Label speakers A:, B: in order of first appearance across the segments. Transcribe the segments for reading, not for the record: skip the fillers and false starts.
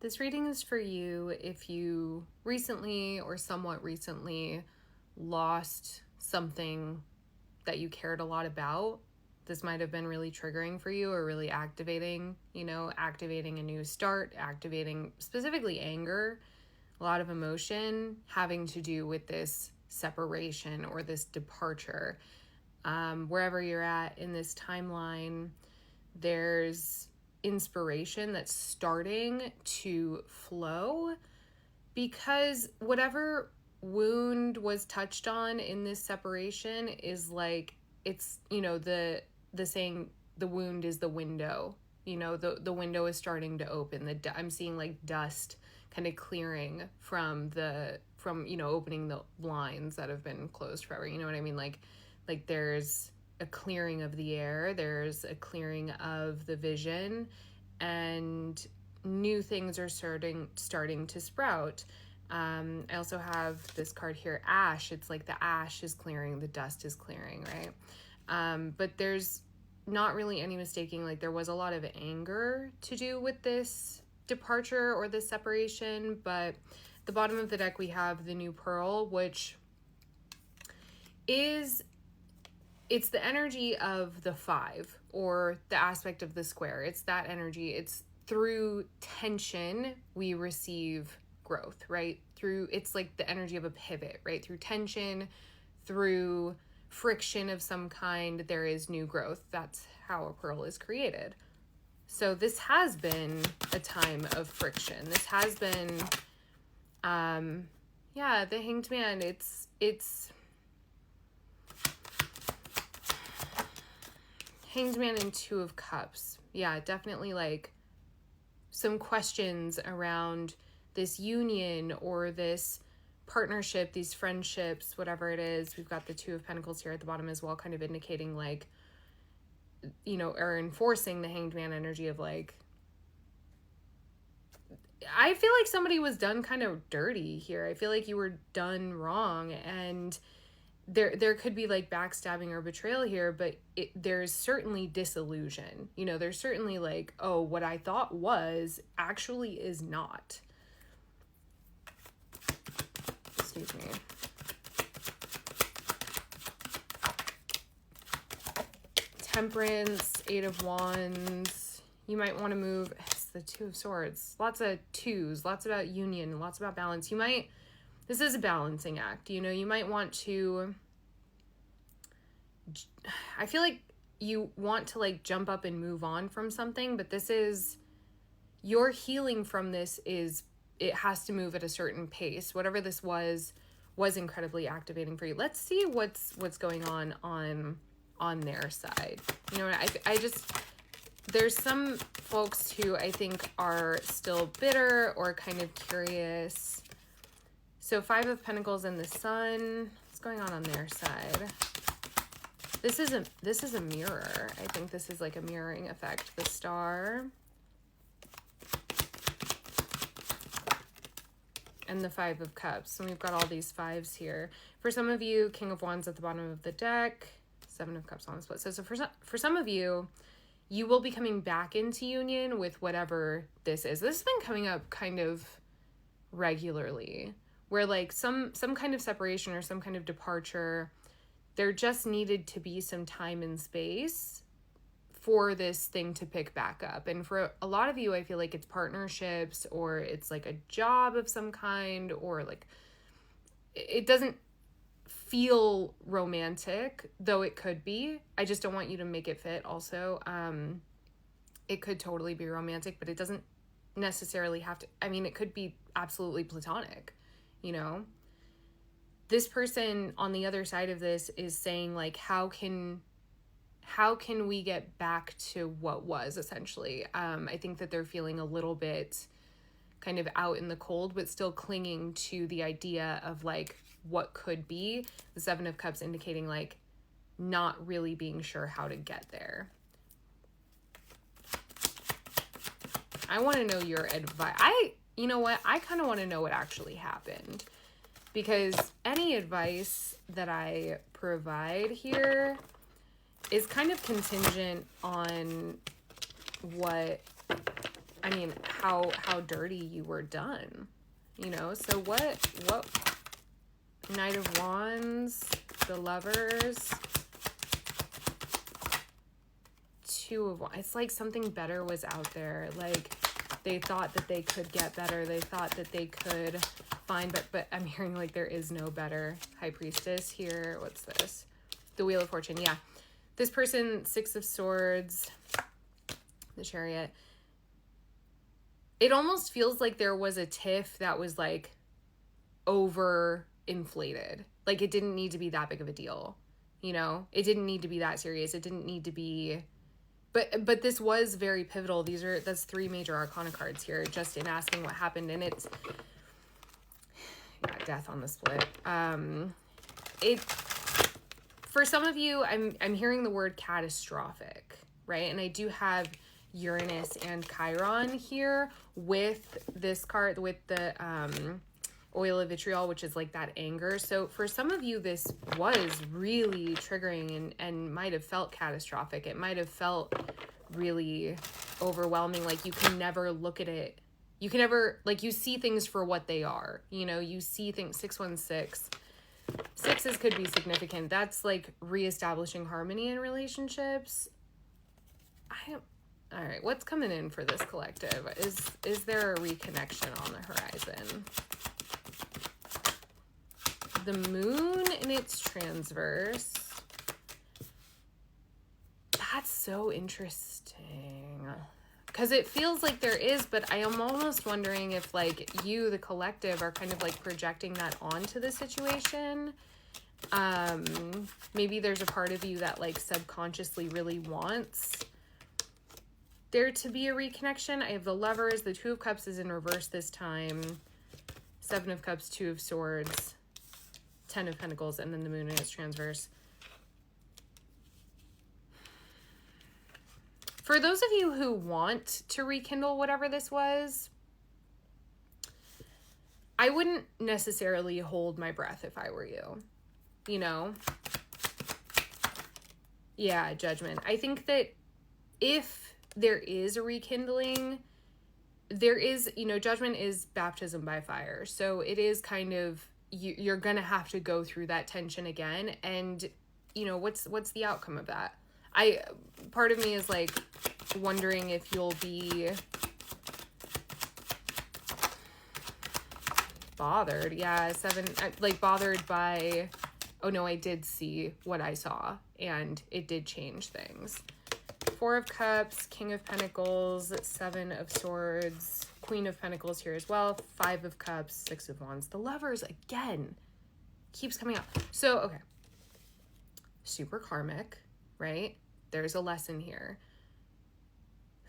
A: This reading is for you if you recently or somewhat recently lost something that you cared a lot about. This might have been really triggering for you or really activating, activating a new start, activating specifically anger, a lot of emotion having to do with this separation or this departure. Wherever you're at in this timeline, there's inspiration that's starting to flow because whatever wound was touched on in this separation is like, it's, the saying, the wound is the window, the window is starting to open. I'm seeing like dust kind of clearing from opening the blinds that have been closed forever. You know what I mean? Like there's a clearing of the air, there's a clearing of the vision, and new things are starting to sprout. I also have this card here, ash. It's like the ash is clearing, the dust is clearing, right? But there's not really any mistaking, like there was a lot of anger to do with this departure or this separation. But the bottom of the deck, we have the new pearl, which it's the energy of the 5 or the aspect of the square. It's that energy. It's through tension we receive growth, right? It's like the energy of a pivot, right? Through tension, through friction of some kind, there is new growth. That's how a pearl is created. So this has been a time of friction. This has been, the Hanged Man. It's Hanged Man and 2 of Cups. Yeah, definitely like some questions around this union or this partnership, these friendships, whatever it is. We've got the 2 of Pentacles here at the bottom as well, kind of indicating like, or enforcing the Hanged Man energy of like, I feel like somebody was done kind of dirty here. I feel like you were done wrong, and there could be like backstabbing or betrayal here, but there's certainly disillusion. There's certainly like, oh, what I thought was actually is not. Excuse me. Temperance, 8 of Wands. You might want to move. It's the 2 of Swords. Lots of 2s, lots about union, lots about balance. This is a balancing act. You might want to, I feel like you want to like jump up and move on from something, but this is, your healing from this it has to move at a certain pace. Whatever this was incredibly activating for you. Let's see what's going on their side. There's some folks who I think are still bitter or kind of curious. So 5 of Pentacles and the Sun. What's going on their side? This is a mirror. I think this is like a mirroring effect. The Star. And the 5 of Cups. And we've got all these 5s here. For some of you, King of Wands at the bottom of the deck. 7 of Cups on the split. So for some of you, you will be coming back into union with whatever this is. This has been coming up kind of regularly, where like some kind of separation or some kind of departure, there just needed to be some time and space for this thing to pick back up. And for a lot of you, I feel like it's partnerships, or it's like a job of some kind, or like it doesn't feel romantic, though it could be. I just don't want you to make it fit also. It could totally be romantic, but it doesn't necessarily have to. I mean, it could be absolutely platonic, This person on the other side of this is saying like, how can we get back to what was, essentially? I think that they're feeling a little bit kind of out in the cold, but still clinging to the idea of like what could be. The 7 of Cups indicating like not really being sure how to get there. I want to know your advice. You know what? I kind of want to know what actually happened, because any advice that I provide here is kind of contingent on what I mean, how dirty you were done, you know? So what, Knight of Wands, the Lovers, Two of Wands. It's like something better was out there. Like, they thought that they could get better. They thought that they could find, but I'm hearing like there is no better. High Priestess here. What's this? The Wheel of Fortune. Yeah. This person, Six of Swords, the Chariot. It almost feels like there was a tiff that was like over inflated. Like, it didn't need to be that big of a deal. You know, it didn't need to be that serious. It didn't need to be, but this was very pivotal. That's 3 major arcana cards here, just in asking what happened. And it's, yeah, Death on the split. For some of you, I'm hearing the word catastrophic, right? And I do have Uranus and Chiron here with this card, with the Oil of Vitriol, which is like that anger. So for some of you, this was really triggering and might have felt catastrophic. It might have felt really overwhelming. Like, you can never look at it. You can never, like, you see things for what they are. You know, you see things, 616. Sixes could be significant. That's like reestablishing harmony in relationships. All right, what's coming in for this collective? Is there a reconnection on the horizon? The Moon in its transverse. That's so interesting. Because it feels like there is, but I am almost wondering if, like, you, the collective, are kind of like projecting that onto the situation. Maybe there's a part of you that, like, subconsciously really wants there to be a reconnection. I have the Lovers. The Two of Cups is in reverse this time. Seven of Cups, Two of Swords, Ten of Pentacles, and then the Moon in its transverse. For those of you who want to rekindle whatever this was, I wouldn't necessarily hold my breath if I were you, you know? Yeah, Judgment. I think that if there is a rekindling, there is, you know, Judgment is baptism by fire. So it is kind of, you're going to have to go through that tension again. And, you know, what's the outcome of that? Part of me is like wondering if you'll be bothered. Yeah, like bothered by, oh no, I did see what I saw and it did change things. Four of Cups, King of Pentacles, Seven of Swords, Queen of Pentacles here as well, Five of Cups, Six of Wands. The Lovers, again, keeps coming out. So, okay. Super karmic, right? There's a lesson here.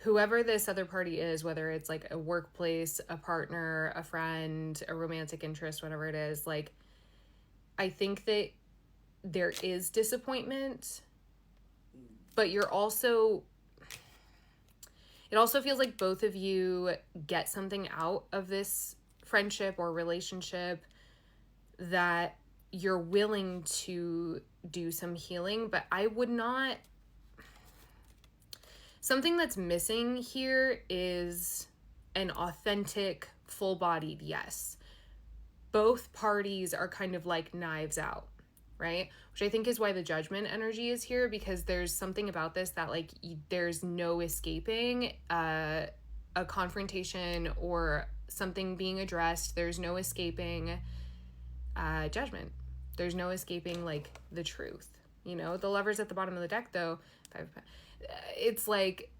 A: Whoever this other party is, whether it's like a workplace, a partner, a friend, a romantic interest, whatever it is, like, I think that there is disappointment, but you're also, it also feels like both of you get something out of this friendship or relationship that you're willing to do some healing, but I would not, something that's missing here is an authentic, full-bodied yes. Both parties are kind of like knives out, right? Which I think is why the Judgment energy is here, because there's something about this that, like, there's no escaping a confrontation or something being addressed. There's no escaping Judgment. There's no escaping, like, the truth, you know? The Lovers at the bottom of the deck, though, it's like,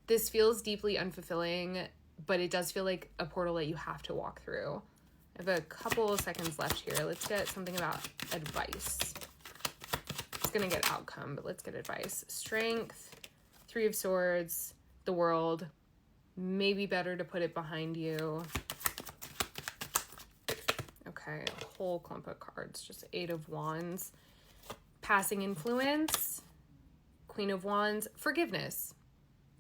A: this feels deeply unfulfilling, but it does feel like a portal that you have to walk through. I have a couple of seconds left here. Let's get something about advice. It's gonna get outcome, but let's get advice. Strength, Three of Swords, the World. Maybe better to put it behind you. Okay, a whole clump of cards, just Eight of Wands. Passing influence, Queen of Wands, forgiveness.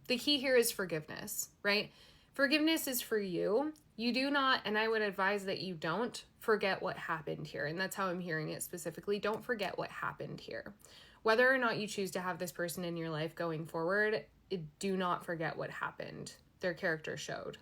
A: The key here is forgiveness, right? Forgiveness is for you. You do not, and I would advise that you don't forget what happened here. And that's how I'm hearing it specifically. Don't forget what happened here. Whether or not you choose to have this person in your life going forward, do not forget what happened. Their character showed.